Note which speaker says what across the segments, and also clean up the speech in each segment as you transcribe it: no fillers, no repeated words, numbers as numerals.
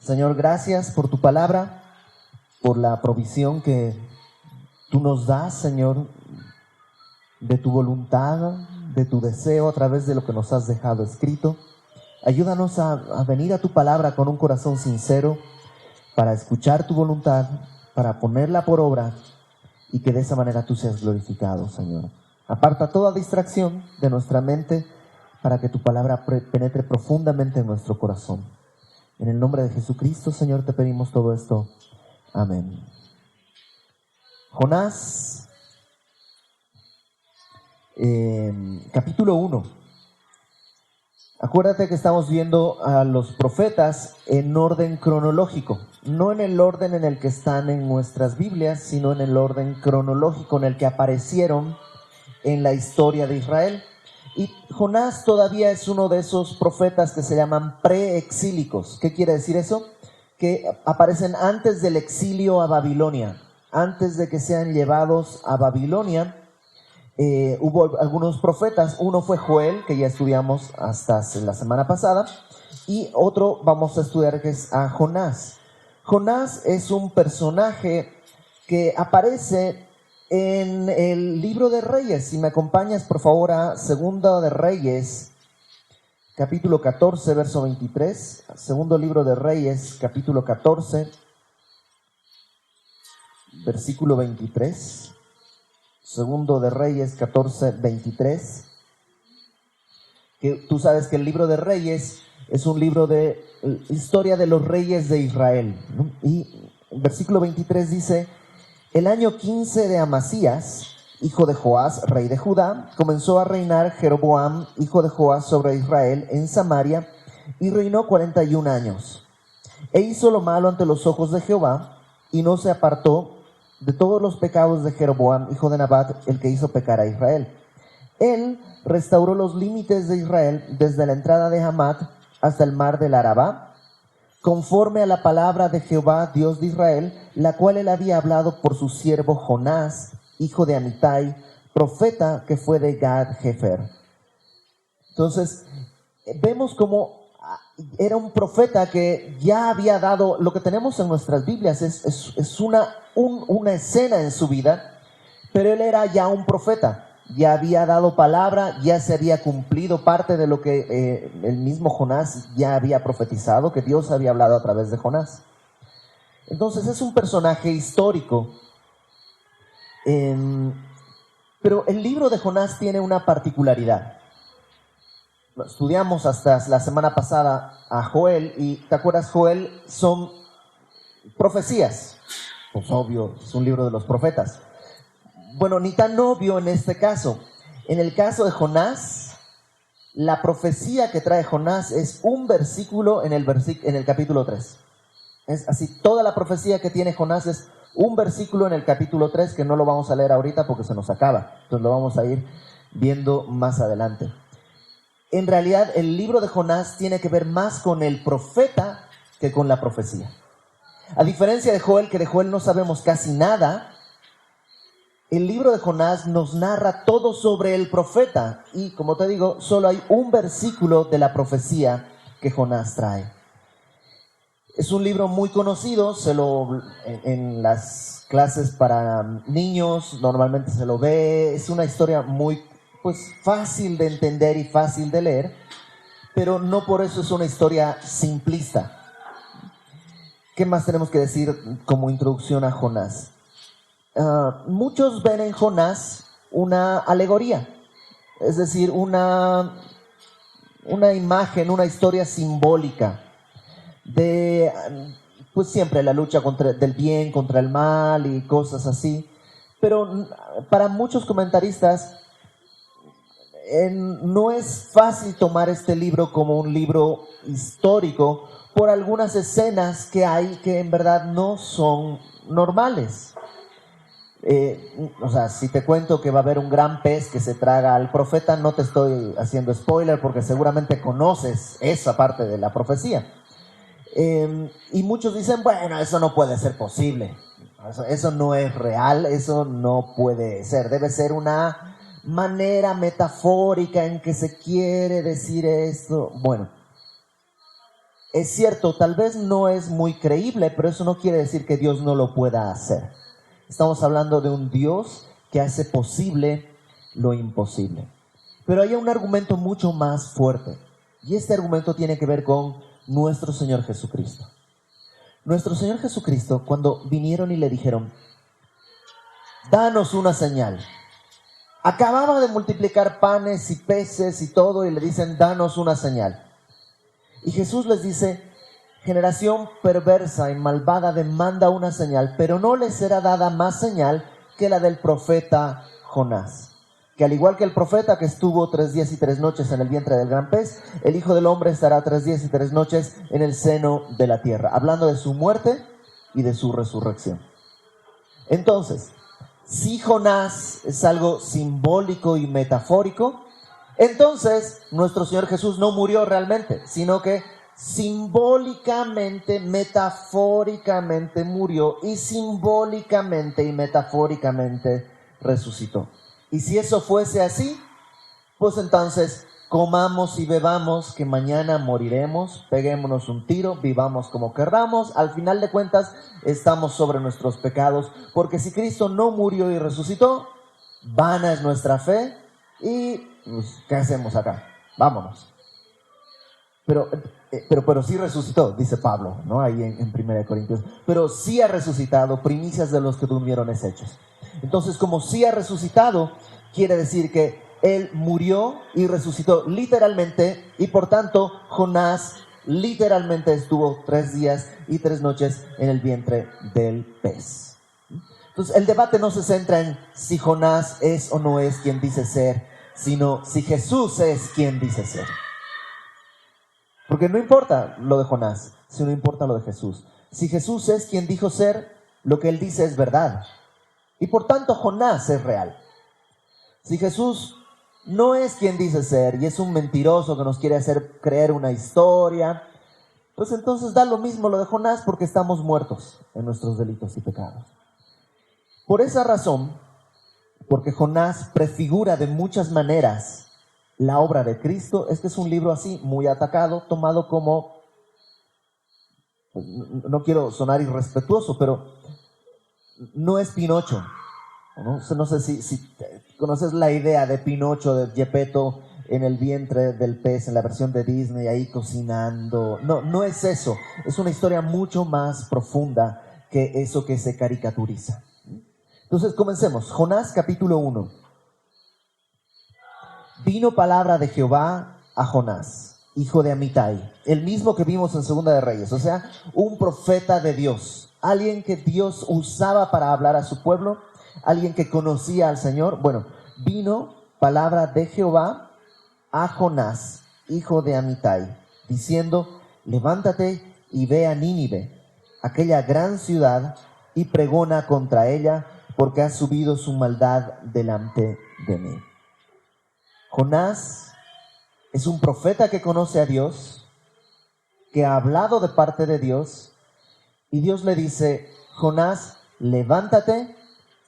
Speaker 1: Señor, gracias por tu palabra, por la provisión que tú nos das, Señor, de tu voluntad, de tu deseo a través de lo que nos has dejado escrito. Ayúdanos a venir a tu palabra con un corazón sincero para escuchar tu voluntad, para ponerla por obra y que de esa manera tú seas glorificado, Señor. Aparta toda distracción de nuestra mente para que tu palabra penetre profundamente en nuestro corazón. En el nombre de Jesucristo, Señor, te pedimos todo esto. Amén. Jonás, capítulo 1. Acuérdate que estamos viendo a los profetas en orden cronológico, no en el orden en el que están en nuestras Biblias, sino en el orden cronológico en el que aparecieron en la historia de Israel. Y Jonás todavía es uno de esos profetas que se llaman preexílicos. ¿Qué quiere decir eso? Que aparecen antes del exilio a Babilonia, antes de que sean llevados a Babilonia. Hubo algunos profetas. Uno fue Joel, que ya estudiamos hasta la semana pasada, y otro vamos a estudiar que es a Jonás. Jonás es un personaje que aparece en el libro de Reyes. Si me acompañas por favor a Segundo de Reyes, capítulo 14, verso 23. Segundo libro de Reyes, capítulo 14, versículo 23. Segundo de Reyes 14, 23. Que tú sabes que el libro de Reyes es un libro de historia de los reyes de Israel, ¿no? Y el versículo 23 dice: el año 15 de Amasías, hijo de Joás, rey de Judá, comenzó a reinar Jeroboam, hijo de Joás, sobre Israel en Samaria, y reinó 41 años. E hizo lo malo ante los ojos de Jehová, y no se apartó de todos los pecados de Jeroboam, hijo de Nabat, el que hizo pecar a Israel. Él restauró los límites de Israel desde la entrada de Hamat hasta el mar del Arabá, conforme a la palabra de Jehová, Dios de Israel, la cual él había hablado por su siervo Jonás, hijo de Amitai, profeta que fue de Gad-Hefer. Entonces, vemos cómo era un profeta que ya había dado, lo que tenemos en nuestras Biblias es una escena en su vida, pero él era ya un profeta. Ya había dado palabra, ya se había cumplido parte de lo que el mismo Jonás ya había profetizado, que Dios había hablado a través de Jonás. Entonces es un personaje histórico. Pero el libro de Jonás tiene una particularidad. Estudiamos hasta la semana pasada a Joel, y ¿te acuerdas? Joel son profecías. Pues obvio, es un libro de los profetas. Bueno, ni tan obvio en este caso. En el caso de Jonás, la profecía que trae Jonás es un versículo en el capítulo 3. Es así, toda la profecía que tiene Jonás es un versículo en el capítulo 3, que no lo vamos a leer ahorita porque se nos acaba. Entonces lo vamos a ir viendo más adelante. En realidad, el libro de Jonás tiene que ver más con el profeta que con la profecía. A diferencia de Joel, que de Joel no sabemos casi nada, el libro de Jonás nos narra todo sobre el profeta. Y como te digo, solo hay un versículo de la profecía que Jonás trae. Es un libro muy conocido, en las clases para niños normalmente se lo ve. Es una historia muy fácil de entender y fácil de leer, pero no por eso es una historia simplista. ¿Qué más tenemos que decir como introducción a Jonás? Muchos ven en Jonás una alegoría, es decir, una imagen, una historia simbólica de siempre la lucha del bien contra el mal y cosas así. Pero para muchos comentaristas no es fácil tomar este libro como un libro histórico por algunas escenas que hay que en verdad no son normales. Si te cuento que va a haber un gran pez que se traga al profeta, no te estoy haciendo spoiler porque seguramente conoces esa parte de la profecía. Y muchos dicen, bueno, eso no puede ser posible, eso no es real, eso no puede ser, debe ser una manera metafórica en que se quiere decir esto. Bueno, Es cierto, tal vez no es muy creíble, pero eso no quiere decir que Dios no lo pueda hacer. Estamos hablando de un Dios que hace posible lo imposible. Pero hay un argumento mucho más fuerte, y este argumento tiene que ver con nuestro Señor Jesucristo. Nuestro Señor Jesucristo, cuando vinieron y le dijeron, danos una señal. Acababa de multiplicar panes y peces y todo, y le dicen, danos una señal. Y Jesús les dice, generación perversa y malvada demanda una señal, pero no les será dada más señal que la del profeta Jonás. Que al igual que el profeta que estuvo 3 días y 3 noches en el vientre del gran pez, el Hijo del Hombre estará 3 días y 3 noches en el seno de la tierra, hablando de su muerte y de su resurrección. Entonces, si Jonás es algo simbólico y metafórico, entonces nuestro Señor Jesús no murió realmente, sino que simbólicamente, metafóricamente murió y simbólicamente y metafóricamente resucitó. Y si eso fuese así, pues entonces comamos y bebamos, que mañana moriremos, peguémonos un tiro, vivamos como querramos, al final de cuentas estamos sobre nuestros pecados, porque si Cristo no murió y resucitó, vana es nuestra fe y pues, ¿qué hacemos acá? Vámonos. Pero sí resucitó, dice Pablo, ¿no? Ahí en 1 Corintios. Pero sí ha resucitado, primicias de los que durmieron es hechos. Entonces, como sí ha resucitado, quiere decir que Él murió y resucitó literalmente, y por tanto, Jonás literalmente estuvo 3 días y 3 noches en el vientre del pez. Entonces, el debate no se centra en si Jonás es o no es quien dice ser, sino si Jesús es quien dice ser. Porque no importa lo de Jonás, sino importa lo de Jesús. Si Jesús es quien dijo ser, lo que Él dice es verdad. Y por tanto Jonás es real. Si Jesús no es quien dice ser y es un mentiroso que nos quiere hacer creer una historia, pues entonces da lo mismo lo de Jonás porque estamos muertos en nuestros delitos y pecados. Por esa razón, porque Jonás prefigura de muchas maneras la obra de Cristo, este es un libro así, muy atacado, tomado como, no quiero sonar irrespetuoso, pero no es Pinocho, ¿no? No sé si conoces la idea de Pinocho, de Geppetto en el vientre del pez, en la versión de Disney, ahí cocinando. No es eso, es una historia mucho más profunda que eso que se caricaturiza. Entonces comencemos, Jonás capítulo 1. Vino palabra de Jehová a Jonás, hijo de Amitai, el mismo que vimos en Segunda de Reyes, o sea, un profeta de Dios, alguien que Dios usaba para hablar a su pueblo, alguien que conocía al Señor. Bueno, vino palabra de Jehová a Jonás, hijo de Amitai, diciendo, levántate y ve a Nínive, aquella gran ciudad, y pregona contra ella, porque ha subido su maldad delante de mí. Jonás es un profeta que conoce a Dios, que ha hablado de parte de Dios, y Dios le dice, Jonás, levántate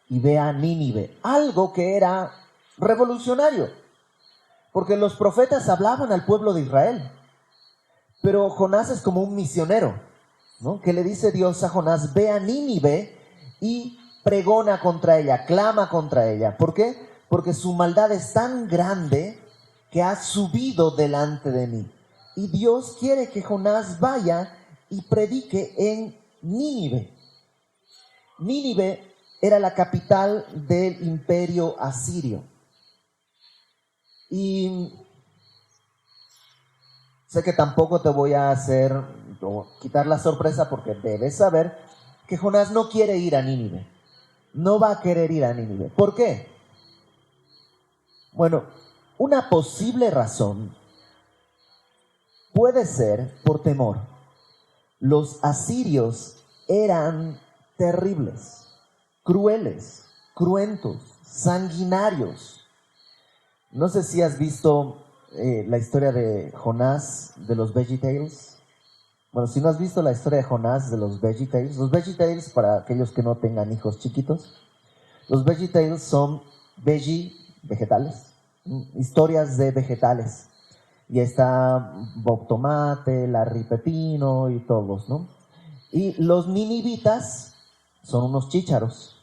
Speaker 1: y ve a Nínive, algo que era revolucionario, porque los profetas hablaban al pueblo de Israel, pero Jonás es como un misionero, ¿no? Que le dice Dios a Jonás, ve a Nínive y pregona contra ella, clama contra ella. ¿Por qué? Porque su maldad es tan grande que ha subido delante de mí. Y Dios quiere que Jonás vaya y predique en Nínive. Nínive era la capital del imperio asirio. Y sé que tampoco te voy a hacer o quitar la sorpresa porque debes saber que Jonás no quiere ir a Nínive. No va a querer ir a Nínive. ¿Por qué? Bueno, una posible razón puede ser por temor. Los asirios eran terribles, crueles, cruentos, sanguinarios. No sé si has visto la historia de Jonás de los VeggieTales. Bueno, si no has visto la historia de Jonás de los VeggieTales, para aquellos que no tengan hijos chiquitos, los VeggieTales son vegetales, historias de vegetales. Y está Bob Tomate, Larry Pepino y todos, ¿no? Y los ninivitas son unos chícharos.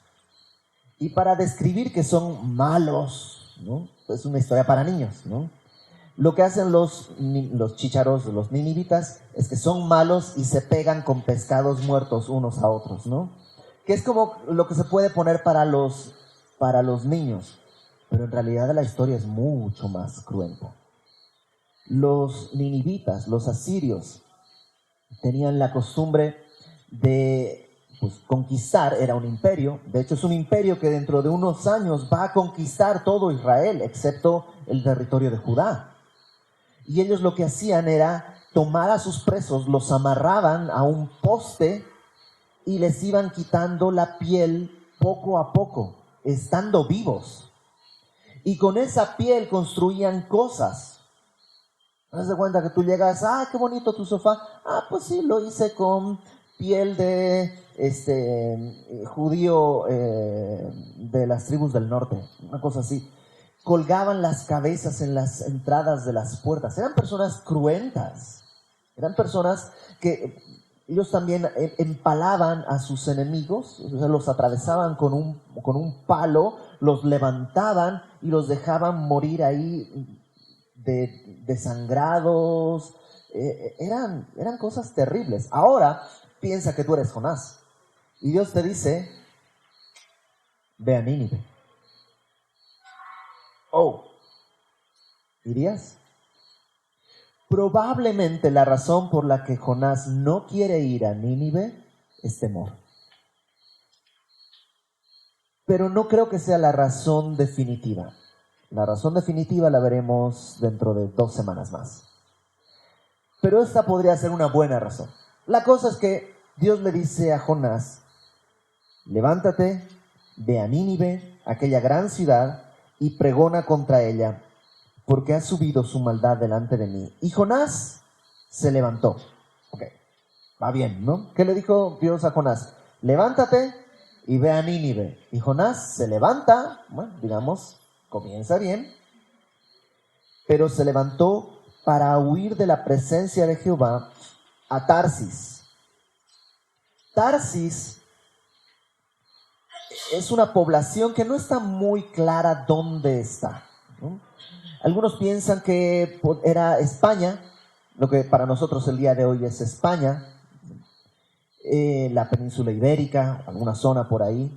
Speaker 1: Y para describir que son malos, ¿no? Es una historia para niños, ¿no? Lo que hacen los chícharos, los ninivitas, es que son malos y se pegan con pescados muertos unos a otros, ¿no? Que es como lo que se puede poner para los niños. Pero en realidad la historia es mucho más cruenta. Los ninivitas, los asirios, tenían la costumbre de conquistar. Era un imperio. De hecho, es un imperio que dentro de unos años va a conquistar todo Israel, excepto el territorio de Judá. Y ellos lo que hacían era tomar a sus presos, los amarraban a un poste y les iban quitando la piel poco a poco, estando vivos. Y con esa piel construían cosas. Haz de cuenta que tú llegas, qué bonito tu sofá. Pues sí, lo hice con piel de judío de las tribus del norte, una cosa así. Colgaban las cabezas en las entradas de las puertas. Eran personas cruentas. Eran personas que ellos también empalaban a sus enemigos, o sea, los atravesaban con un palo, los levantaban y los dejaban morir ahí desangrados. Eran cosas terribles. Ahora piensa que tú eres Jonás y Dios te dice: ve a Nínive. ¿Irías? Probablemente la razón por la que Jonás no quiere ir a Nínive es temor. Pero no creo que sea la razón definitiva. La razón definitiva la veremos dentro de 2 semanas más. Pero esta podría ser una buena razón. La cosa es que Dios le dice a Jonás: levántate, ve a Nínive, aquella gran ciudad, y pregona contra ella, porque ha subido su maldad delante de mí. Y Jonás se levantó. Ok, va bien, ¿no? ¿Qué le dijo Dios a Jonás? Levántate y ve a Nínive. Y Jonás se levanta, bueno, digamos, comienza bien, pero se levantó para huir de la presencia de Jehová a Tarsis. Tarsis es una población que no está muy clara dónde está, ¿no? Algunos piensan que era España, lo que para nosotros el día de hoy es España, la península ibérica, alguna zona por ahí.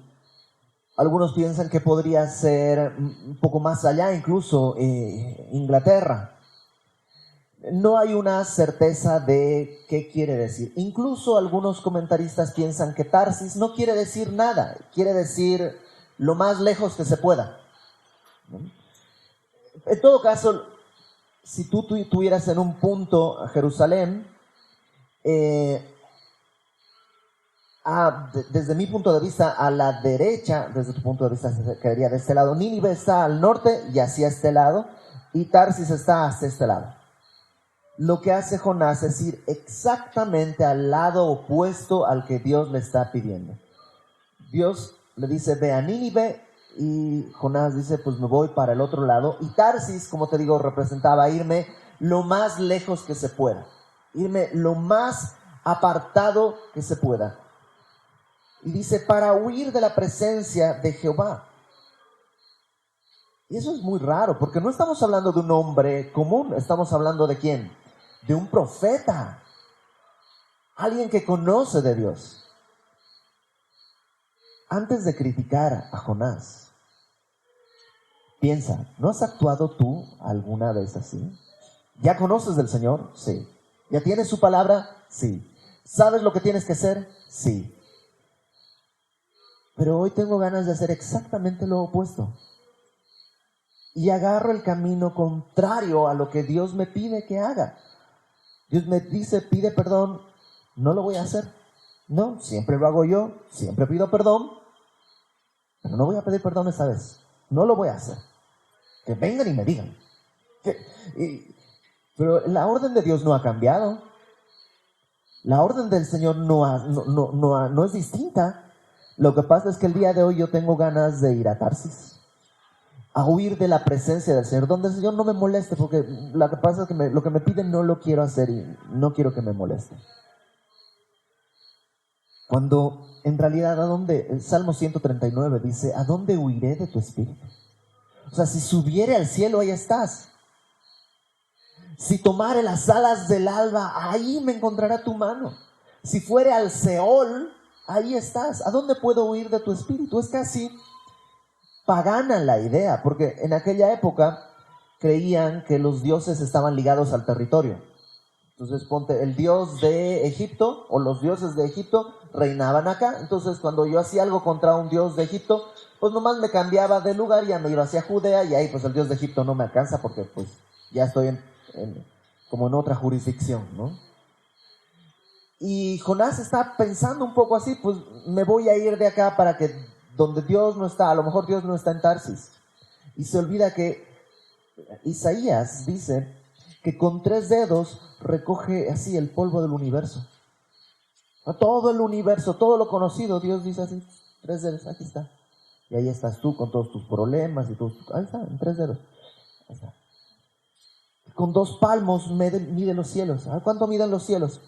Speaker 1: Algunos piensan que podría ser un poco más allá, incluso Inglaterra. No hay una certeza de qué quiere decir. Incluso algunos comentaristas piensan que Tarsis no quiere decir nada, quiere decir lo más lejos que se pueda. En todo caso, si tú estuvieras en un punto, Jerusalén, desde mi punto de vista, a la derecha, desde tu punto de vista, se quedaría de este lado. Nínive está al norte y hacia este lado, y Tarsis está hacia este lado. Lo que hace Jonás es ir exactamente al lado opuesto al que Dios le está pidiendo. Dios le dice: ve a Nínive, y Jonás dice: pues me voy para el otro lado. Y Tarsis, como te digo, representaba irme lo más lejos que se pueda, irme lo más apartado que se pueda. Y dice: para huir de la presencia de Jehová. Y eso es muy raro, porque no estamos hablando de un hombre común, estamos hablando ¿de quién? De un profeta, alguien que conoce de Dios. Antes de criticar a Jonás, piensa: ¿no has actuado tú alguna vez así? ¿Ya conoces del Señor? Sí. ¿Ya tienes su palabra? Sí. ¿Sabes lo que tienes que hacer? Sí. Pero hoy tengo ganas de hacer exactamente lo opuesto. Y agarro el camino contrario a lo que Dios me pide que haga. Dios me dice: pide perdón. No lo voy a hacer. No, siempre lo hago yo, siempre pido perdón, pero no voy a pedir perdón esta vez. No lo voy a hacer. Que vengan y me digan. Pero la orden de Dios no ha cambiado. La orden del Señor no es distinta. Lo que pasa es que el día de hoy yo tengo ganas de ir a Tarsis. a huir de la presencia del Señor, donde el Señor no me moleste, porque lo que pasa es que lo que me piden no lo quiero hacer y no quiero que me moleste. Cuando en realidad, ¿a dónde? El Salmo 139 dice, ¿a dónde huiré de tu espíritu? O sea, si subiere al cielo, ahí estás. Si tomare las alas del alba, ahí me encontrará tu mano. Si fuere al Seol, ahí estás. ¿A dónde puedo huir de tu espíritu? Es casi pagana la idea, porque en aquella época creían que los dioses estaban ligados al territorio. Entonces ponte, el dios de Egipto o los dioses de Egipto reinaban acá. Entonces cuando yo hacía algo contra un dios de Egipto, pues nomás me cambiaba de lugar, ya me iba hacia Judea y ahí pues el dios de Egipto no me alcanza porque pues ya estoy como en otra jurisdicción, ¿no? Y Jonás está pensando un poco así, pues me voy a ir de acá para que donde Dios no está, a lo mejor Dios no está en Tarsis. Y se olvida que Isaías dice que con 3 dedos recoge así el polvo del universo. Todo el universo, todo lo conocido, Dios dice así, 3 dedos, aquí está. Y ahí estás tú con todos tus problemas y todos ahí está, en 3 dedos. Ahí está. Con 2 palmos mide los cielos. ¿Cuánto miden los cielos?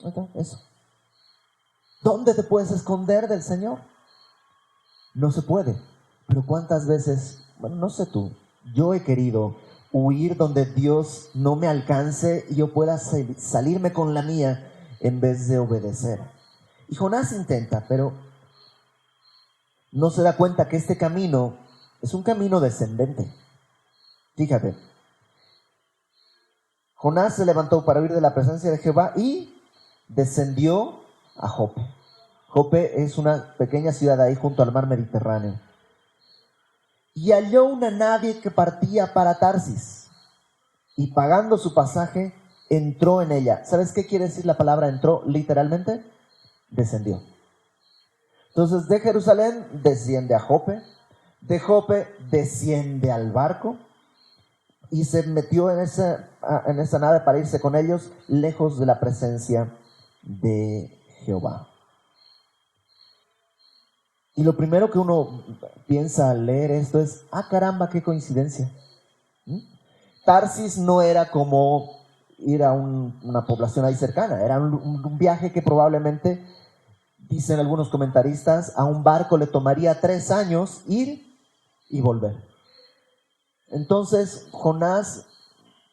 Speaker 1: Ahí está, eso. ¿Dónde te puedes esconder del Señor? No se puede. Pero ¿cuántas veces, bueno, no sé tú, yo he querido huir donde Dios no me alcance y yo pueda salirme con la mía en vez de obedecer? Y Jonás intenta, pero no se da cuenta que este camino es un camino descendente. Fíjate, Jonás se levantó para huir de la presencia de Jehová y descendió a Jope. Jope es una pequeña ciudad ahí junto al mar Mediterráneo. Y halló una nave que partía para Tarsis. Y pagando su pasaje, entró en ella. ¿Sabes qué quiere decir la palabra entró? Literalmente, descendió. Entonces de Jerusalén desciende a Jope. De Jope desciende al barco. Y se metió en esa nave para irse con ellos lejos de la presencia de Jehová. Y lo primero que uno piensa al leer esto es, caramba, qué coincidencia. Tarsis no era como ir a una población ahí cercana, era un viaje que probablemente, dicen algunos comentaristas, a un barco le tomaría 3 años ir y volver. Entonces, Jonás,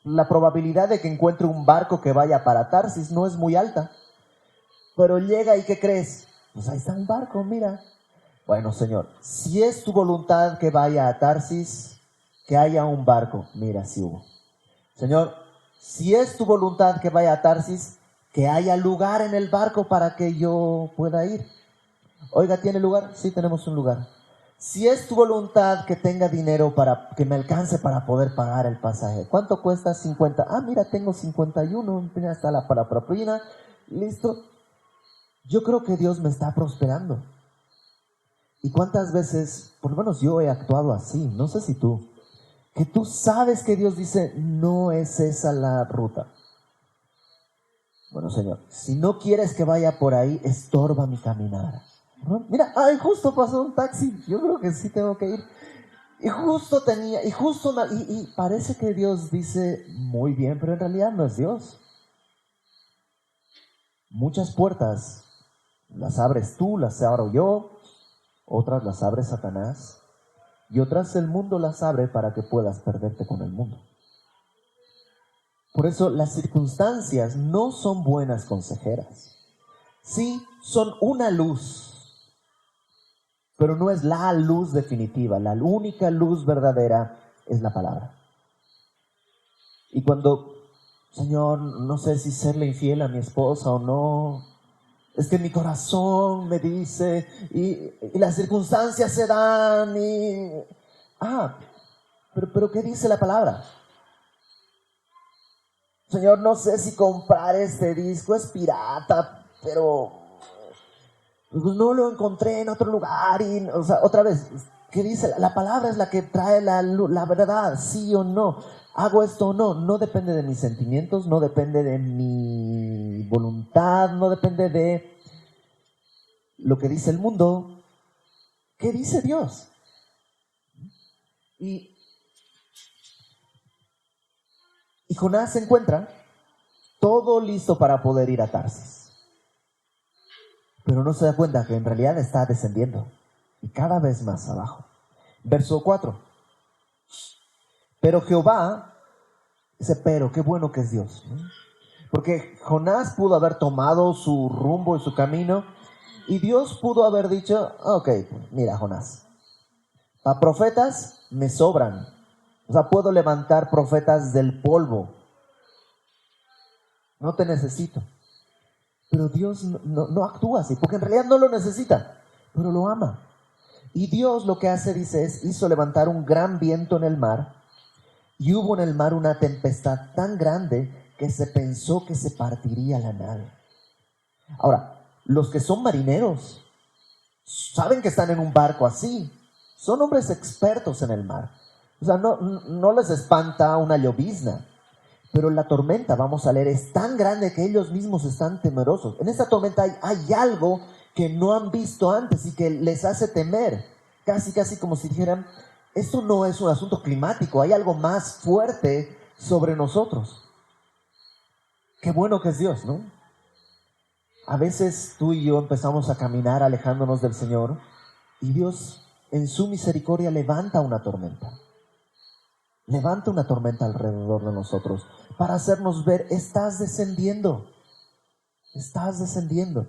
Speaker 1: la probabilidad de que encuentre un barco que vaya para Tarsis no es muy alta. Pero llega y ¿qué crees? Pues ahí está un barco, mira. Bueno, Señor, si es tu voluntad que vaya a Tarsis, que haya un barco. Mira, si hubo. Señor, si es tu voluntad que vaya a Tarsis, que haya lugar en el barco para que yo pueda ir. Oiga, ¿tiene lugar? Sí, tenemos un lugar. Si es tu voluntad que tenga dinero para que me alcance para poder pagar el pasaje. ¿Cuánto cuesta? 50. Mira, tengo 51. Mira, está la para propina. Listo. Yo creo que Dios me está prosperando. ¿Y cuántas veces, por lo menos yo he actuado así? No sé si tú. Que tú sabes que Dios dice, no es esa la ruta. Bueno, Señor, si no quieres que vaya por ahí, estorba mi caminar. ¿No? Mira, justo pasó un taxi, yo creo que sí tengo que ir. Y justo tenía, y parece que Dios dice, muy bien, pero en realidad no es Dios. Muchas puertas las abres tú, las abro yo, otras las abre Satanás, y otras el mundo las abre para que puedas perderte con el mundo. Por eso las circunstancias no son buenas consejeras. Sí, son una luz, pero no es la luz definitiva. La única luz verdadera es la palabra. Y cuando, Señor, no sé si serle infiel a mi esposa o no, es que mi corazón me dice, y las circunstancias se dan, pero ¿qué dice la palabra? Señor, no sé si comprar este disco, es pirata, pero pues no lo encontré en otro lugar. O sea, otra vez, ¿qué dice? La palabra es la que trae la verdad, sí o no. ¿Hago esto o no? No depende de mis sentimientos, no depende de mi voluntad, no depende de lo que dice el mundo. ¿Qué dice Dios? Y Jonás se encuentra todo listo para poder ir a Tarsis. Pero no se da cuenta que en realidad está descendiendo y cada vez más abajo. Verso 4. Pero Jehová, ese pero, qué bueno que es Dios, ¿no? Porque Jonás pudo haber tomado su rumbo y su camino y Dios pudo haber dicho, ok, mira Jonás, para profetas me sobran. O sea, puedo levantar profetas del polvo. No te necesito. Pero Dios no actúa así, porque en realidad no lo necesita, pero lo ama. Y Dios lo que hace, dice, hizo levantar un gran viento en el mar, y hubo en el mar una tempestad tan grande que se pensó que se partiría la nave. Ahora, los que son marineros saben que están en un barco así. Son hombres expertos en el mar. O sea, no les espanta una llovizna. Pero la tormenta, vamos a leer, es tan grande que ellos mismos están temerosos. En esta tormenta hay algo que no han visto antes y que les hace temer. Casi como si dijeran, esto no es un asunto climático, hay algo más fuerte sobre nosotros. Qué bueno que es Dios, ¿no? A veces tú y yo empezamos a caminar alejándonos del Señor y Dios en su misericordia levanta una tormenta. Levanta una tormenta alrededor de nosotros para hacernos ver, estás descendiendo. Estás descendiendo.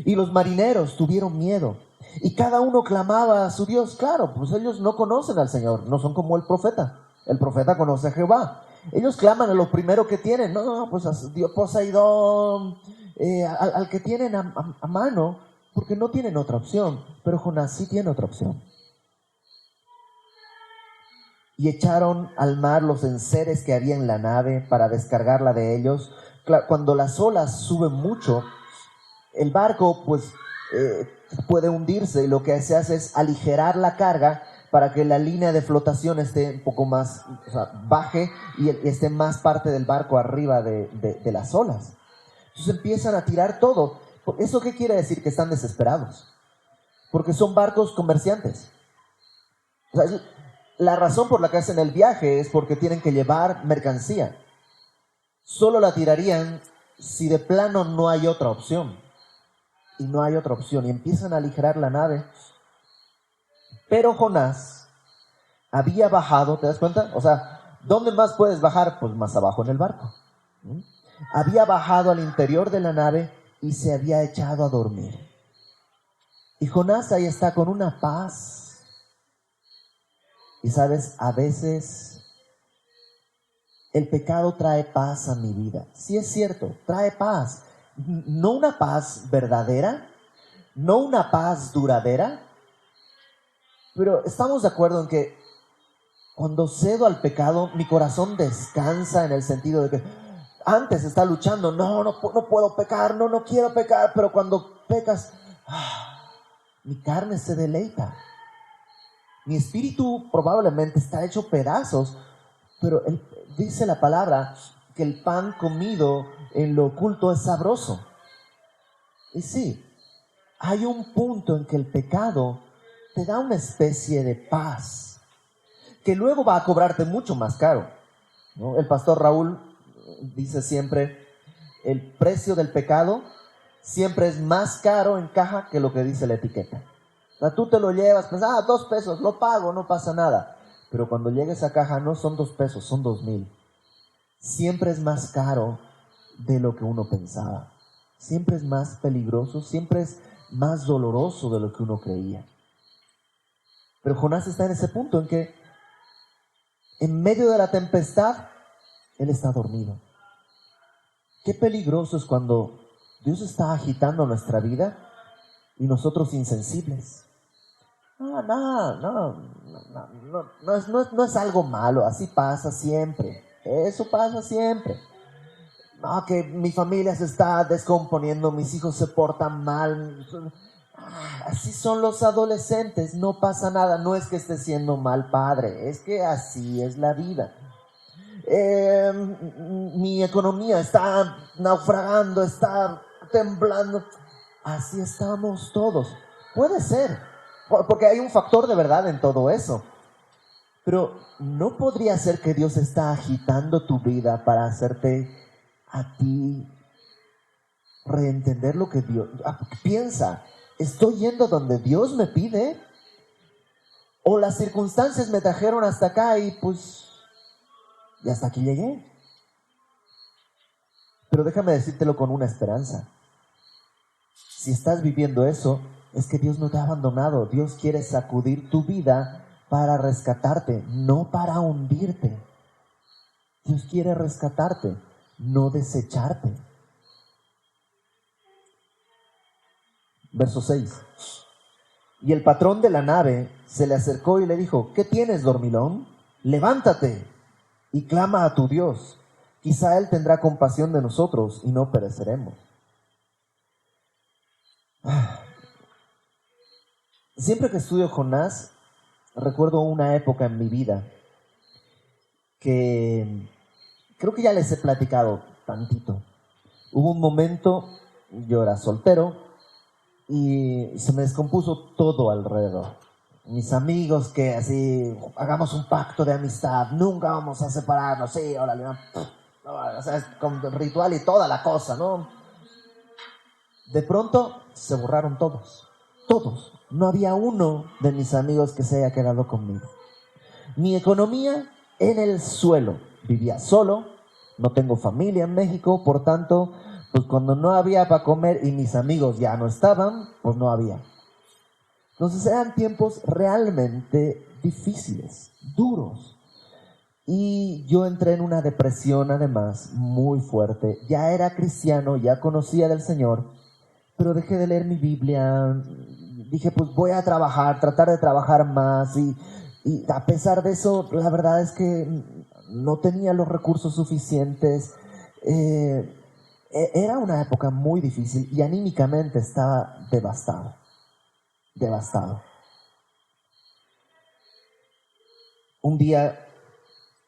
Speaker 1: Y los marineros tuvieron miedo y cada uno clamaba a su Dios. Claro, pues ellos no conocen al Señor, no son como el profeta. El profeta conoce a Jehová. Ellos claman a lo primero que tienen. No, pues a Dios Poseidón, al que tienen a mano, porque no tienen otra opción. Pero Jonás sí tiene otra opción. Y echaron al mar los enseres que había en la nave para descargarla de ellos. Cuando las olas suben mucho, el barco pues puede hundirse y lo que se hace es aligerar la carga para que la línea de flotación esté un poco más, o sea, baje y esté más parte del barco arriba de las olas. Entonces empiezan a tirar todo. ¿Eso qué quiere decir? Que están desesperados. Porque son barcos comerciantes. O sea, la razón por la que hacen el viaje es porque tienen que llevar mercancía. Solo la tirarían si de plano no hay otra opción. Y no hay otra opción. Y empiezan a aligerar la nave. Pero Jonás había bajado, ¿te das cuenta? O sea, ¿dónde más puedes bajar? Pues más abajo en el barco. Había bajado al interior de la nave y se había echado a dormir. Y Jonás ahí está con una paz. Y sabes, a veces el pecado trae paz a mi vida. Sí es cierto, trae paz. No una paz verdadera, no una paz duradera, pero estamos de acuerdo en que cuando cedo al pecado, mi corazón descansa en el sentido de que antes está luchando, no puedo pecar, no quiero pecar, pero cuando pecas, mi carne se deleita. Mi espíritu probablemente está hecho pedazos, pero dice la palabra que el pan comido en lo oculto es sabroso. Y sí, hay un punto en que el pecado te da una especie de paz, que luego va a cobrarte mucho más caro, ¿no? El pastor Raúl dice siempre, el precio del pecado siempre es más caro en caja que lo que dice la etiqueta. O sea, tú te lo llevas, pues, 2 pesos, lo pago, no pasa nada. Pero cuando llegues a caja no son 2 pesos, son 2,000. Siempre es más caro de lo que uno pensaba. Siempre es más peligroso, siempre es más doloroso de lo que uno creía. Pero Jonás está en ese punto en que en medio de la tempestad, él está dormido. Qué peligroso es cuando Dios está agitando nuestra vida y nosotros insensibles. No es algo malo, así pasa siempre. Eso pasa siempre. No, que mi familia se está descomponiendo, mis hijos se portan mal. Así son los adolescentes, no pasa nada. No es que esté siendo mal padre, es que así es la vida. Mi economía está naufragando, está temblando. Así estamos todos. Puede ser, porque hay un factor de verdad en todo eso. Pero ¿no podría ser que Dios está agitando tu vida para hacerte a ti reentender lo que Dios... Piensa, ¿estoy yendo donde Dios me pide? ¿O las circunstancias me trajeron hasta acá y pues y hasta aquí llegué? Pero déjame decírtelo con una esperanza. Si estás viviendo eso, es que Dios no te ha abandonado. Dios quiere sacudir tu vida para rescatarte, no para hundirte. Dios quiere rescatarte, no desecharte. Verso 6. Y el patrón de la nave se le acercó y le dijo: ¿qué tienes, dormilón? Levántate y clama a tu Dios. Quizá Él tendrá compasión de nosotros y no pereceremos. Siempre que estudio Jonás, recuerdo una época en mi vida que creo que ya les he platicado tantito. Hubo un momento, yo era soltero y se me descompuso todo alrededor. Mis amigos que así, hagamos un pacto de amistad, nunca vamos a separarnos, sí, órale, no, o sea, es con ritual y toda la cosa, ¿no? De pronto se borraron todos. No había uno de mis amigos que se haya quedado conmigo. Mi economía en el suelo. Vivía solo, no tengo familia en México, por tanto, pues cuando no había para comer y mis amigos ya no estaban, pues no había. Entonces eran tiempos realmente difíciles, duros. Y yo entré en una depresión además muy fuerte. Ya era cristiano, ya conocía del Señor, pero dejé de leer mi Biblia. Dije, pues voy a trabajar, tratar de trabajar más. Y a pesar de eso, la verdad es que no tenía los recursos suficientes. Era una época muy difícil y anímicamente estaba devastado. Un día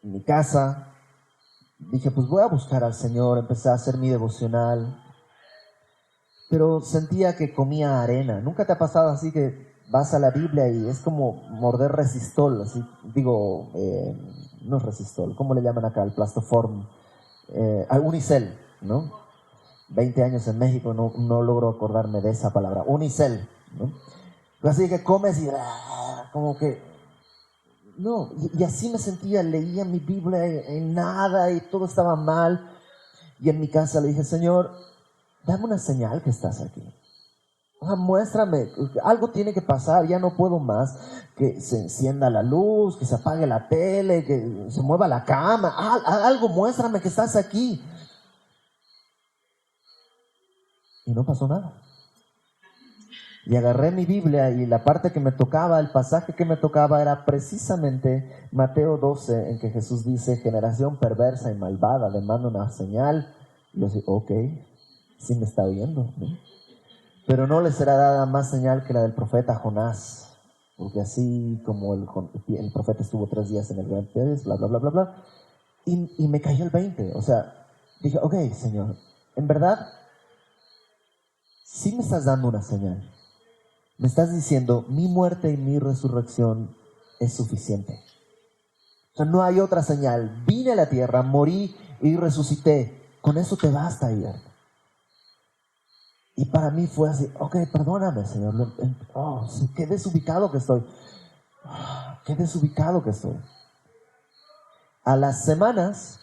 Speaker 1: en mi casa dije, pues voy a buscar al Señor. Empecé a hacer mi devocional, pero sentía que comía arena. ¿Nunca te ha pasado así que vas a la Biblia y es como morder resistol? Así, digo, no es resistol, ¿cómo le llaman acá? El plastoform, unicel, ¿no? 20 años en México, no logro acordarme de esa palabra, unicel, ¿no? Pero así que comes y como que, no, y así me sentía, leía mi Biblia en nada y todo estaba mal. Y en mi casa le dije, Señor, dame una señal que estás aquí. O sea, muéstrame, algo tiene que pasar, ya no puedo más. Que se encienda la luz, que se apague la tele, que se mueva la cama, algo, muéstrame que estás aquí. Y no pasó nada. Y agarré mi Biblia y la parte que me tocaba, el pasaje que me tocaba era precisamente Mateo 12, en que Jesús dice, generación perversa y malvada, demanda una señal. Y yo dije, ok, sí me está oyendo, ¿no? Pero no le será dada más señal que la del profeta Jonás, porque así como el profeta estuvo 3 días en el gran pez, bla, bla, bla, bla, bla, y me cayó el 20. O sea, dije, ok, Señor, en verdad, sí me estás dando una señal. Me estás diciendo, mi muerte y mi resurrección es suficiente. O sea, no hay otra señal. Vine a la tierra, morí y resucité. Con eso te basta, Iberto. Y para mí fue así, ok, perdóname, Señor. Oh, qué desubicado que estoy. Qué desubicado que estoy. A las semanas,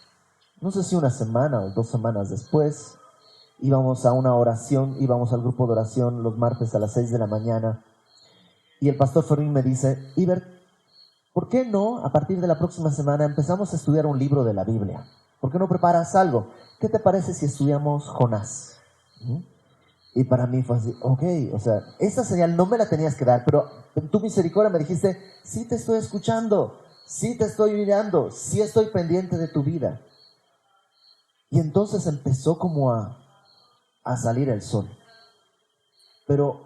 Speaker 1: no sé si una semana o 2 semanas después, íbamos a una oración, íbamos al grupo de oración los martes a las 6 de la mañana. Y el pastor Fermín me dice, Ibert, ¿por qué no, a partir de la próxima semana, empezamos a estudiar un libro de la Biblia? ¿Por qué no preparas algo? ¿Qué te parece si estudiamos Jonás? Y para mí fue así, ok, o sea, esta señal no me la tenías que dar, pero en tu misericordia me dijiste, sí te estoy escuchando, sí te estoy mirando, sí estoy pendiente de tu vida. Y entonces empezó como a salir el sol. Pero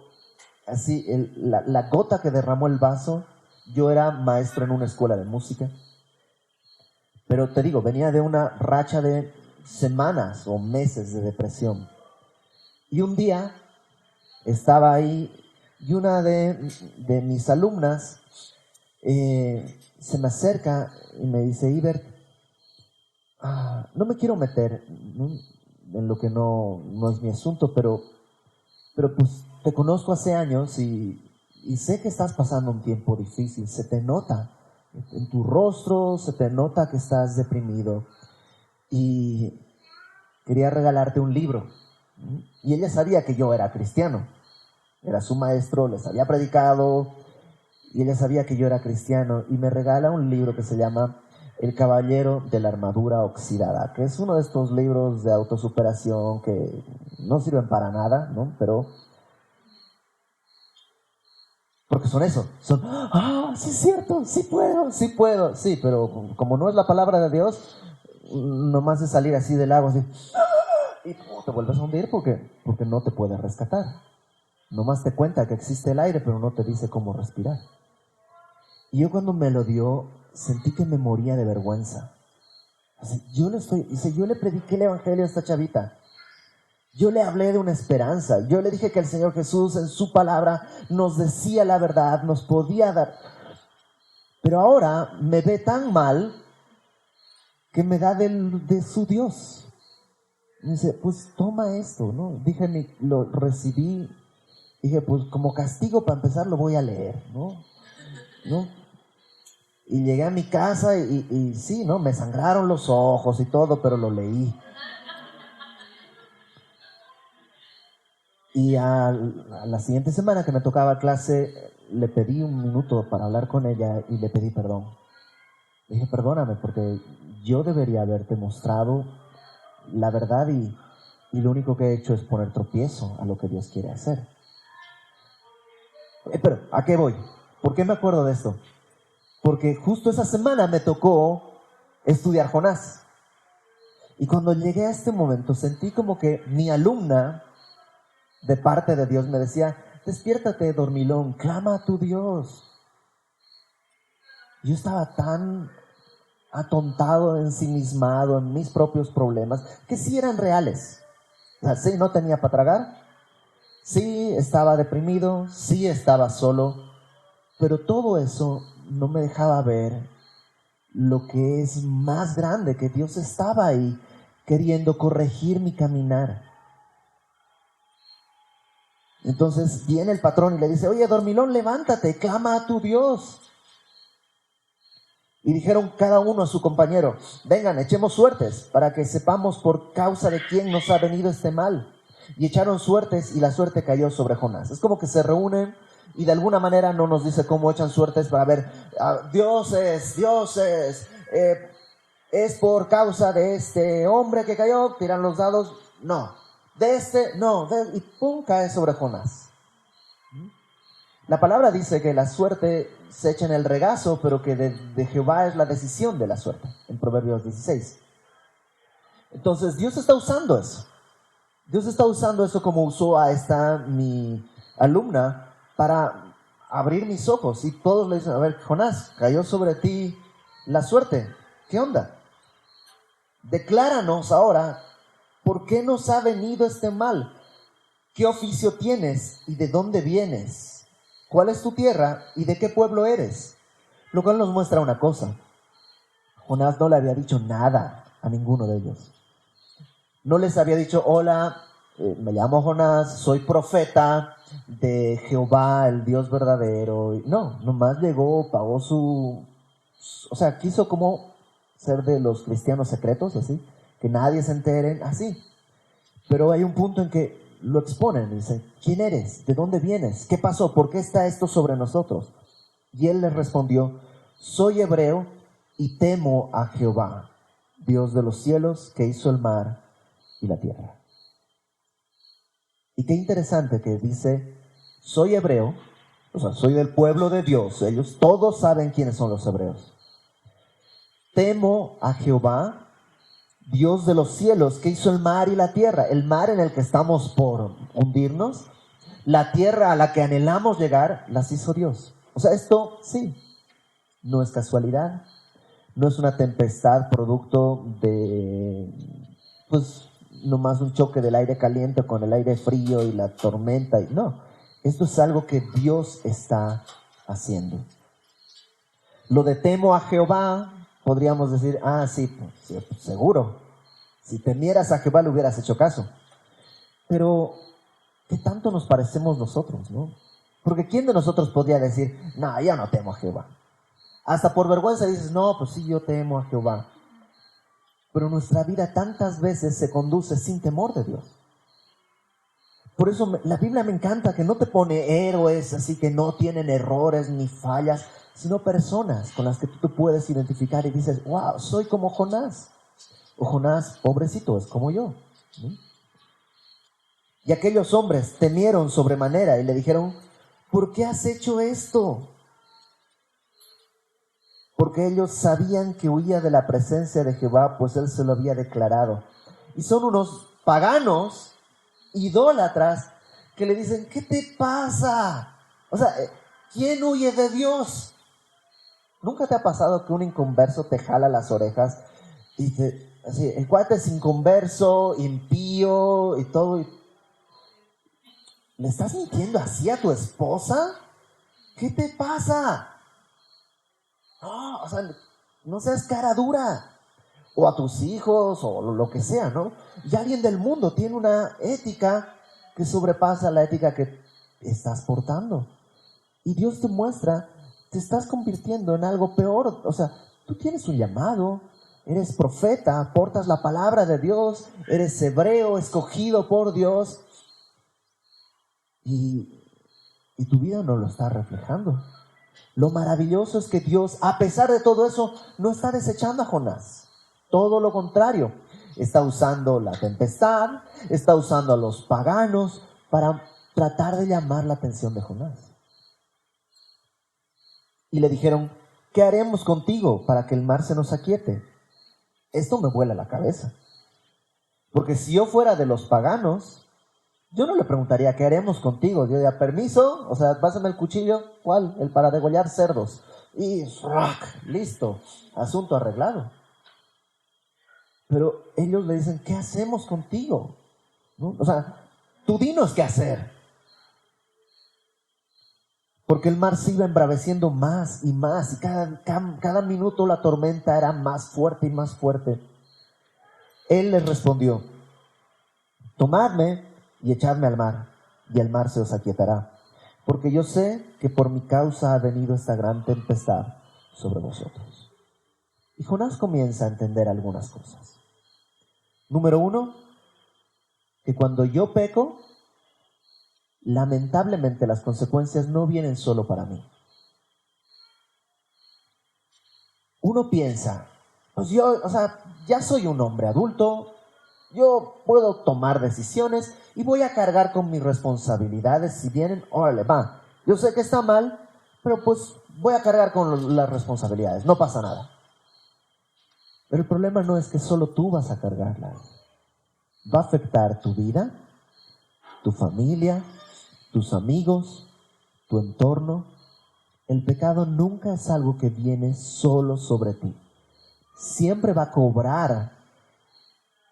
Speaker 1: así, la gota que derramó el vaso, yo era maestro en una escuela de música, pero te digo, venía de una racha de semanas o meses de depresión. Y un día estaba ahí y una de mis alumnas se me acerca y me dice, Ibert, no me quiero meter, ¿no?, en lo que no es mi asunto, pero pues te conozco hace años y sé que estás pasando un tiempo difícil, se te nota en tu rostro, se te nota que estás deprimido y quería regalarte un libro. Y ella sabía que yo era cristiano, era su maestro, les había predicado y ella sabía que yo era cristiano y me regala un libro que se llama El Caballero de la Armadura Oxidada, que es uno de estos libros de autosuperación que no sirven para nada, ¿no? Pero porque son eso, son, sí es cierto, sí puedo, sí, pero como no es la palabra de Dios, nomás es salir así del agua, así, y te vuelves a hundir porque no te puede rescatar. Nomás te cuenta que existe el aire, pero no te dice cómo respirar. Y yo cuando me lo dio, sentí que me moría de vergüenza. Así, yo le prediqué el evangelio a esta chavita. Yo le hablé de una esperanza. Yo le dije que el Señor Jesús en su palabra nos decía la verdad, nos podía dar. Pero ahora me ve tan mal que me da de su Dios. Me dice, pues toma esto, ¿no? Dije, lo recibí. Dije, pues como castigo para empezar lo voy a leer, ¿no? Y llegué a mi casa y sí, ¿no? Me sangraron los ojos y todo, pero lo leí. Y a la siguiente semana que me tocaba clase, le pedí un minuto para hablar con ella y le pedí perdón. Le dije, perdóname, porque yo debería haberte mostrado la verdad y lo único que he hecho es poner tropiezo a lo que Dios quiere hacer. Pero, ¿a qué voy? ¿Por qué me acuerdo de esto? Porque justo esa semana me tocó estudiar Jonás. Y cuando llegué a este momento sentí como que mi alumna de parte de Dios me decía, despiértate, dormilón, clama a tu Dios. Yo estaba tan atontado, ensimismado en mis propios problemas, que sí eran reales. O sea, sí, no tenía para tragar, sí estaba deprimido, sí estaba solo, pero todo eso no me dejaba ver lo que es más grande, que Dios estaba ahí queriendo corregir mi caminar. Entonces viene el patrón y le dice, oye, dormilón, levántate, clama a tu Dios. Y dijeron cada uno a su compañero, vengan, echemos suertes para que sepamos por causa de quién nos ha venido este mal. Y echaron suertes y la suerte cayó sobre Jonás. Es como que se reúnen y de alguna manera no nos dice cómo echan suertes para ver, dioses, es por causa de este hombre que cayó, tiran los dados, no. De este, no, y pum, cae sobre Jonás. La palabra dice que la suerte se echa en el regazo, pero que de Jehová es la decisión de la suerte, en Proverbios 16. Entonces Dios está usando eso. Dios está usando eso como usó a mi alumna para abrir mis ojos. Y todos le dicen, a ver, Jonás, cayó sobre ti la suerte. ¿Qué onda? Decláranos ahora, ¿por qué nos ha venido este mal? ¿Qué oficio tienes y de dónde vienes? ¿Cuál es tu tierra y de qué pueblo eres? Lo cual nos muestra una cosa. Jonás no le había dicho nada a ninguno de ellos. No les había dicho, hola, me llamo Jonás, soy profeta de Jehová, el Dios verdadero. No, nomás llegó, pagó o sea, quiso como ser de los cristianos secretos, así, que nadie se entere, así. Pero hay un punto en que lo exponen, dicen, ¿quién eres? ¿De dónde vienes? ¿Qué pasó? ¿Por qué está esto sobre nosotros? Y él les respondió, soy hebreo y temo a Jehová, Dios de los cielos, que hizo el mar y la tierra. Y qué interesante que dice, soy hebreo, o sea, soy del pueblo de Dios, ellos todos saben quiénes son los hebreos. Temo a Jehová, Dios de los cielos, que hizo el mar y la tierra, el mar en el que estamos por hundirnos, la tierra a la que anhelamos llegar, las hizo Dios. O sea, esto sí, no es casualidad, no es una tempestad producto de, pues, nomás un choque del aire caliente con el aire frío y la tormenta. No, esto es algo que Dios está haciendo. Lo de temo a Jehová, podríamos decir, sí, pues, seguro. Si temieras a Jehová le hubieras hecho caso. Pero, ¿qué tanto nos parecemos nosotros, no? Porque ¿quién de nosotros podría decir, no, yo no temo a Jehová? Hasta por vergüenza dices, no, pues sí, yo temo a Jehová. Pero nuestra vida tantas veces se conduce sin temor de Dios. Por eso la Biblia me encanta, que no te pone héroes así que no tienen errores ni fallas, sino personas con las que tú te puedes identificar y dices, wow, soy como Jonás. O Jonás, pobrecito, es como yo, ¿no? Y aquellos hombres temieron sobremanera y le dijeron, ¿por qué has hecho esto? Porque ellos sabían que huía de la presencia de Jehová, pues él se lo había declarado. Y son unos paganos, idólatras, que le dicen, ¿qué te pasa? O sea, ¿quién huye de Dios? ¿Nunca te ha pasado que un inconverso te jala las orejas y así, el cuate es inconverso, impío y todo, y ¿le estás mintiendo así a tu esposa? ¿Qué te pasa? No, o sea, no seas cara dura. O a tus hijos, o lo que sea, ¿no? Y alguien del mundo tiene una ética que sobrepasa la ética que estás portando. Y Dios te muestra, te estás convirtiendo en algo peor. O sea, tú tienes un llamado, eres profeta, portas la palabra de Dios, eres hebreo, escogido por Dios. Y tu vida no lo está reflejando. Lo maravilloso es que Dios, a pesar de todo eso, no está desechando a Jonás. Todo lo contrario, está usando la tempestad, está usando a los paganos para tratar de llamar la atención de Jonás. Y le dijeron, ¿qué haremos contigo para que el mar se nos aquiete? Esto me vuela la cabeza. Porque si yo fuera de los paganos, yo no le preguntaría, ¿qué haremos contigo? Yo diría, ¿permiso? O sea, pásame el cuchillo. ¿Cuál? El para degollar cerdos. Y listo, asunto arreglado. Pero ellos le dicen, ¿qué hacemos contigo? ¿No? O sea, tú dinos qué hacer. Porque el mar se iba embraveciendo más y más. Y cada minuto la tormenta era más fuerte y más fuerte. Él les respondió, tomadme y echadme al mar, y el mar se os aquietará. Porque yo sé que por mi causa ha venido esta gran tempestad sobre vosotros. Y Jonás comienza a entender algunas cosas. Número 1, que cuando yo peco, lamentablemente las consecuencias no vienen solo para mí. Uno piensa, pues yo, o sea, ya soy un hombre adulto, yo puedo tomar decisiones y voy a cargar con mis responsabilidades. Si vienen, órale, va. Yo sé que está mal, pero pues voy a cargar con las responsabilidades, no pasa nada. Pero el problema no es que solo tú vas a cargarlas. Va a afectar tu vida, tu familia, tus amigos, tu entorno. El pecado nunca es algo que viene solo sobre ti. Siempre va a cobrar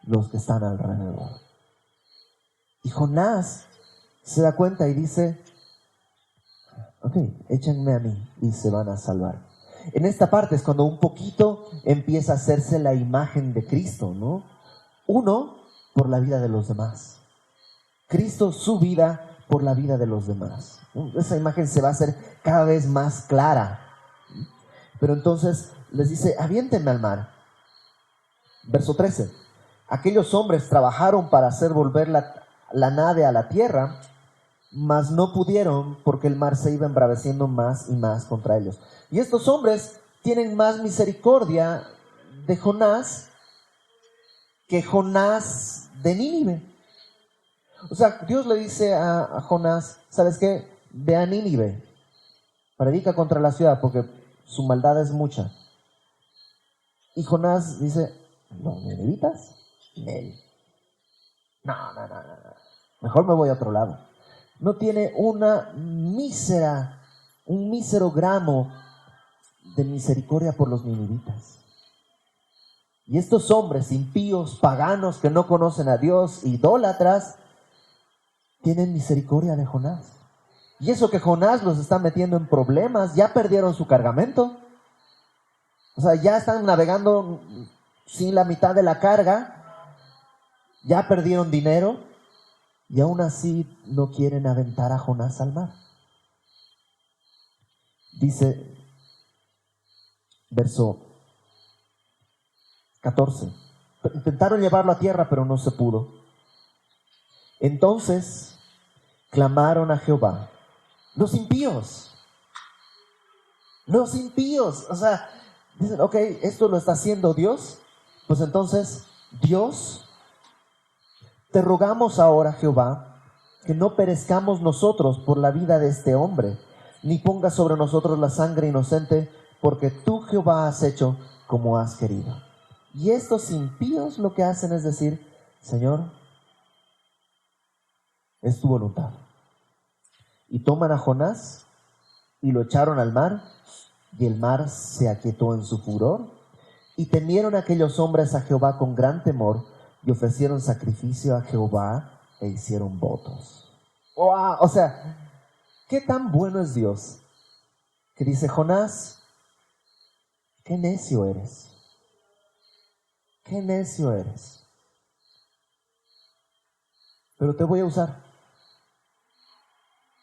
Speaker 1: los que están alrededor. Y Jonás se da cuenta y dice, ok, échenme a mí y se van a salvar. En esta parte es cuando un poquito empieza a hacerse la imagen de Cristo, ¿no? Uno, por la vida de los demás. Cristo, su vida por la vida de los demás. Esa imagen se va a hacer cada vez más clara. Pero entonces les dice, aviéntenme al mar. Verso 13. Aquellos hombres trabajaron para hacer volver la nave a la tierra, mas no pudieron porque el mar se iba embraveciendo más y más contra ellos. Y estos hombres tienen más misericordia de Jonás que Jonás de Nínive. O sea, Dios le dice a Jonás, ¿sabes qué? Ve a Nínive, predica contra la ciudad porque su maldad es mucha. Y Jonás dice, ¿los ninivitas? No. Mejor me voy a otro lado. No tiene un mísero gramo de misericordia por los ninivitas. Y estos hombres impíos, paganos, que no conocen a Dios, idólatras, tienen misericordia de Jonás. Y eso que Jonás los está metiendo en problemas, ya perdieron su cargamento. O sea, ya están navegando sin la mitad de la carga, ya perdieron dinero y aún así no quieren aventar a Jonás al mar. Dice, verso 14, intentaron llevarlo a tierra, pero no se pudo. Entonces clamaron a Jehová. Los impíos, o sea, dicen, ok, esto lo está haciendo Dios, pues entonces, Dios, te rogamos ahora, Jehová, que no perezcamos nosotros por la vida de este hombre, ni pongas sobre nosotros la sangre inocente, porque tú, Jehová, has hecho como has querido. Y estos impíos lo que hacen es decir, Señor, es tu voluntad. Y toman a Jonás y lo echaron al mar, y el mar se aquietó en su furor, y temieron aquellos hombres a Jehová con gran temor, y ofrecieron sacrificio a Jehová e hicieron votos. ¡Wow! O sea, ¿qué tan bueno es Dios? Que dice, Jonás, qué necio eres. Qué necio eres. Pero te voy a usar.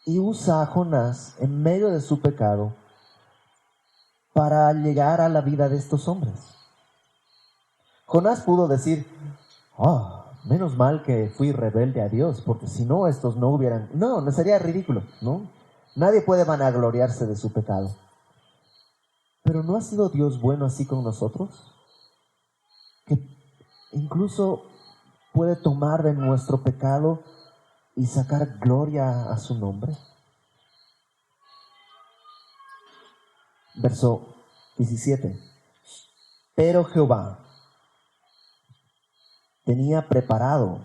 Speaker 1: Y usa a Jonás en medio de su pecado para llegar a la vida de estos hombres. Jonás pudo decir, menos mal que fui rebelde a Dios, porque si no, estos no hubieran... No sería ridículo, ¿no? Nadie puede vanagloriarse de su pecado. Pero ¿no ha sido Dios bueno así con nosotros? Que incluso puede tomar de nuestro pecado y sacar gloria a su nombre. Verso 17. Pero Jehová tenía preparado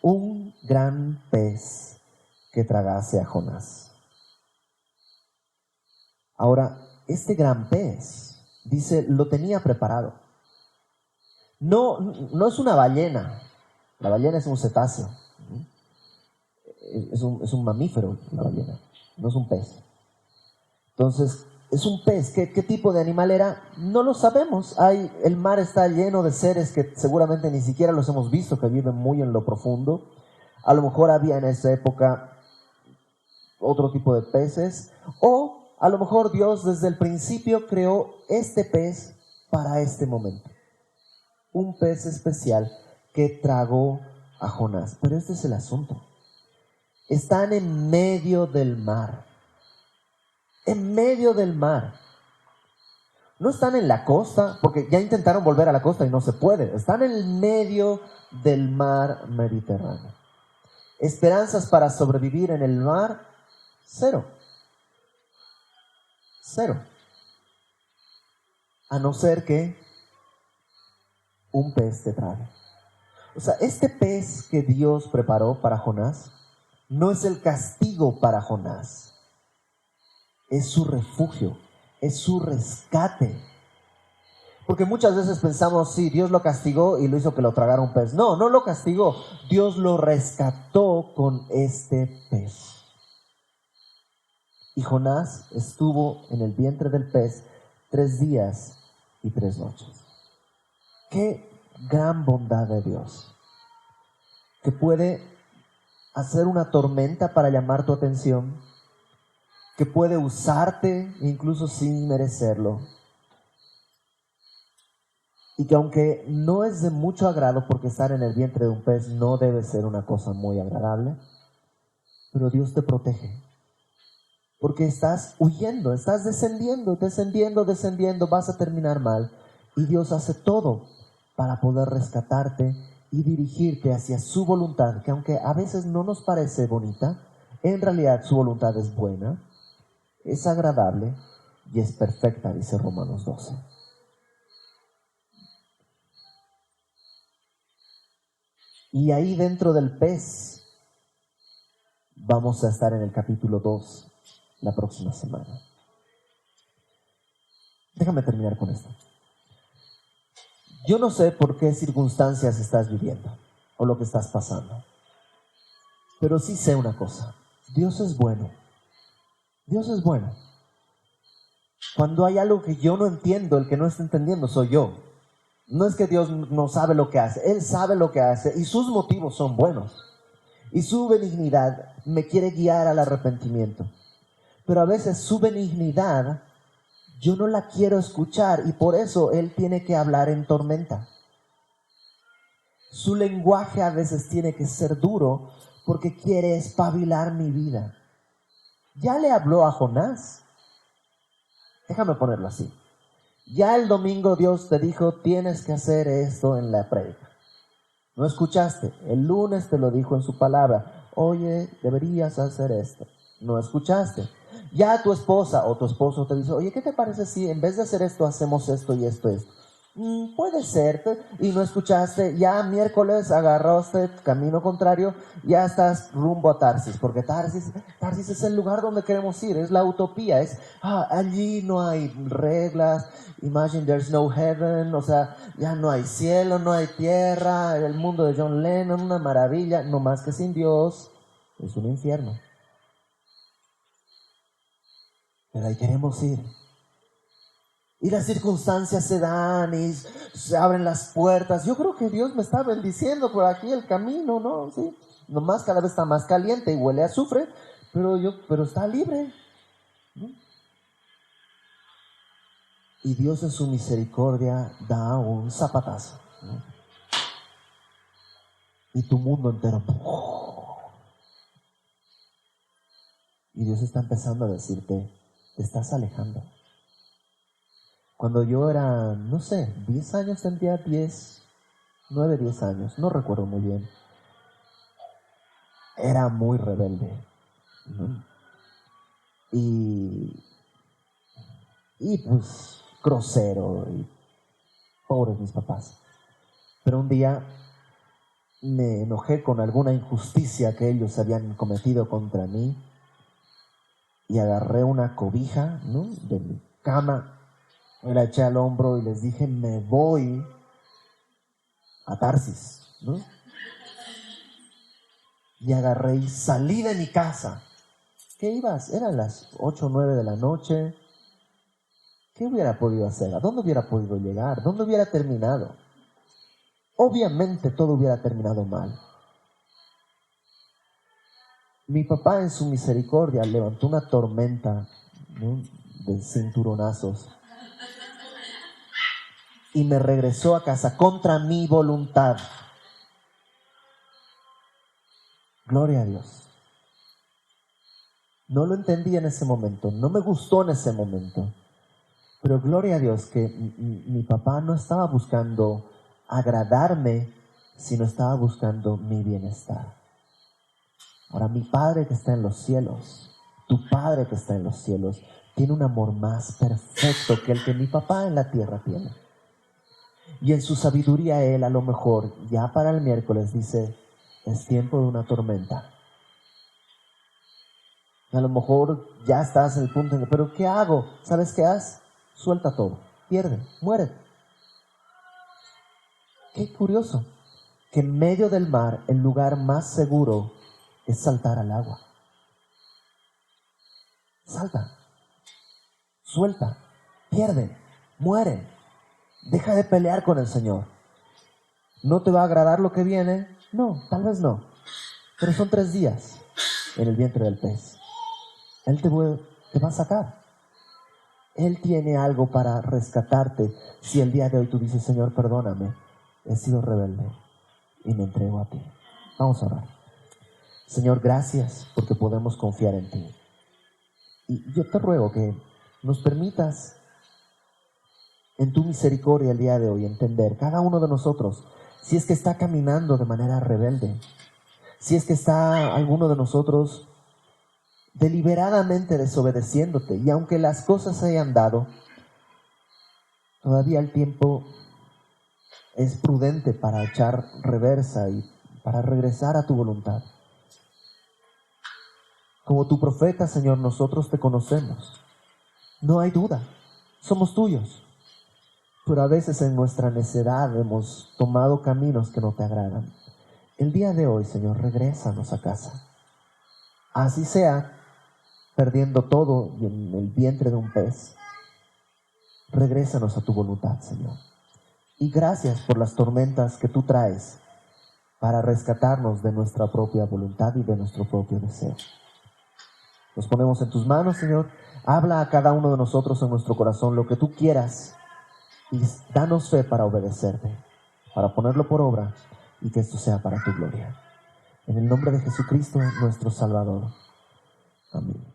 Speaker 1: un gran pez que tragase a Jonás. Ahora, este gran pez, dice, lo tenía preparado. No es una ballena. La ballena es un cetáceo. Es un mamífero, la ballena. No es un pez. Entonces, es un pez. ¿Qué tipo de animal era? No lo sabemos. El mar está lleno de seres que seguramente ni siquiera los hemos visto, que viven muy en lo profundo. A lo mejor había en esa época otro tipo de peces. O a lo mejor Dios desde el principio creó este pez para este momento. Un pez especial que tragó a Jonás. Pero este es el asunto. Están en medio del mar. En medio del mar. No están en la costa, porque ya intentaron volver a la costa y no se puede. Están en el medio del mar Mediterráneo. Esperanzas para sobrevivir en el mar, cero. Cero. A no ser que un pez te trague. O sea, este pez que Dios preparó para Jonás no es el castigo para Jonás. Es su refugio, es su rescate. Porque muchas veces pensamos, sí, Dios lo castigó y lo hizo que lo tragara un pez. No lo castigó. Dios lo rescató con este pez. Y Jonás estuvo en el vientre del pez 3 días y 3 noches. Qué gran bondad de Dios, que puede hacer una tormenta para llamar tu atención, que puede usarte incluso sin merecerlo, y que aunque no es de mucho agrado, porque estar en el vientre de un pez no debe ser una cosa muy agradable, pero Dios te protege, porque estás huyendo, estás descendiendo, vas a terminar mal, y Dios hace todo para poder rescatarte y dirigirte hacia su voluntad, que aunque a veces no nos parece bonita, en realidad su voluntad es buena, es agradable y es perfecta, dice Romanos 12. Y ahí dentro del pez vamos a estar en el capítulo 2 la próxima semana. Déjame terminar con esto. Yo no sé por qué circunstancias estás viviendo o lo que estás pasando, pero sí sé una cosa: Dios es bueno. Dios es bueno. Cuando hay algo que yo no entiendo, el que no está entendiendo soy yo. No es que Dios no sabe lo que hace, Él sabe lo que hace y sus motivos son buenos. Y su benignidad me quiere guiar al arrepentimiento. Pero a veces su benignidad yo no la quiero escuchar y por eso Él tiene que hablar en tormenta. Su lenguaje a veces tiene que ser duro porque quiere espabilar mi vida. Ya le habló a Jonás. Déjame ponerlo así. Ya el domingo Dios te dijo, tienes que hacer esto en la prédica. No escuchaste. El lunes te lo dijo en su palabra. Oye, deberías hacer esto. No escuchaste. Ya tu esposa o tu esposo te dice, oye, ¿qué te parece si en vez de hacer esto hacemos esto y esto? Puede ser, y no escuchaste. Ya miércoles agarraste camino contrario, ya estás rumbo a Tarsis, porque Tarsis es el lugar donde queremos ir, es la utopía, allí no hay reglas, imagine there's no heaven, o sea, ya no hay cielo, no hay tierra, el mundo de John Lennon, una maravilla, no más que sin Dios, es un infierno. Pero ahí queremos ir. Y las circunstancias se dan y se abren las puertas. Yo creo que Dios me está bendiciendo por aquí el camino, ¿no? Sí. Nomás cada vez está más caliente y huele a azufre, pero está libre, ¿no? Y Dios en su misericordia da un zapatazo, ¿no? Y tu mundo entero. Y Dios está empezando a decirte, te estás alejando. Cuando yo era, no sé, 10 años, tendría 9, 10 años, no recuerdo muy bien. Era muy rebelde, ¿no? Y pues grosero, y pobres mis papás. Pero un día me enojé con alguna injusticia que ellos habían cometido contra mí y agarré una cobija, ¿no?, de mi cama, me la eché al hombro y les dije, me voy a Tarsis, ¿no? Y agarré y salí de mi casa. ¿Qué ibas? Eran las 8 o 9 de la noche. ¿Qué hubiera podido hacer? ¿A dónde hubiera podido llegar? ¿Dónde hubiera terminado? Obviamente todo hubiera terminado mal. Mi papá en su misericordia levantó una tormenta, ¿no?, de cinturonazos y me regresó a casa contra mi voluntad. Gloria a Dios. No lo entendí en ese momento, no me gustó en ese momento, pero gloria a Dios que mi papá no estaba buscando agradarme, sino estaba buscando mi bienestar. Ahora, mi Padre que está en los cielos, tu Padre que está en los cielos, tiene un amor más perfecto que el que mi papá en la tierra tiene. Y en su sabiduría Él, a lo mejor, ya para el miércoles dice, es tiempo de una tormenta. A lo mejor ya estás en el punto en que, pero ¿qué hago? ¿Sabes qué haz? Suelta todo, pierde, muere. Qué curioso, que en medio del mar el lugar más seguro es saltar al agua. Salta, suelta, pierde, muere. Deja de pelear con el Señor. ¿No te va a agradar lo que viene? No, tal vez no. Pero son 3 días en el vientre del pez. Él te va a sacar. Él tiene algo para rescatarte. Si el día de hoy tú dices, Señor, perdóname, he sido rebelde y me entrego a ti. Vamos a orar. Señor, gracias porque podemos confiar en ti. Y yo te ruego que nos permitas en tu misericordia el día de hoy entender cada uno de nosotros si es que está caminando de manera rebelde, si es que está alguno de nosotros deliberadamente desobedeciéndote, y aunque las cosas se hayan dado, todavía el tiempo es prudente para echar reversa y para regresar a tu voluntad. Como tu profeta, Señor, nosotros te conocemos. No hay duda, somos tuyos. Pero a veces en nuestra necedad hemos tomado caminos que no te agradan. El día de hoy, Señor, regrésanos a casa. Así sea, perdiendo todo en el vientre de un pez. Regrésanos a tu voluntad, Señor. Y gracias por las tormentas que tú traes para rescatarnos de nuestra propia voluntad y de nuestro propio deseo. Nos ponemos en tus manos, Señor. Habla a cada uno de nosotros en nuestro corazón lo que tú quieras y danos fe para obedecerte, para ponerlo por obra y que esto sea para tu gloria. En el nombre de Jesucristo, nuestro Salvador. Amén.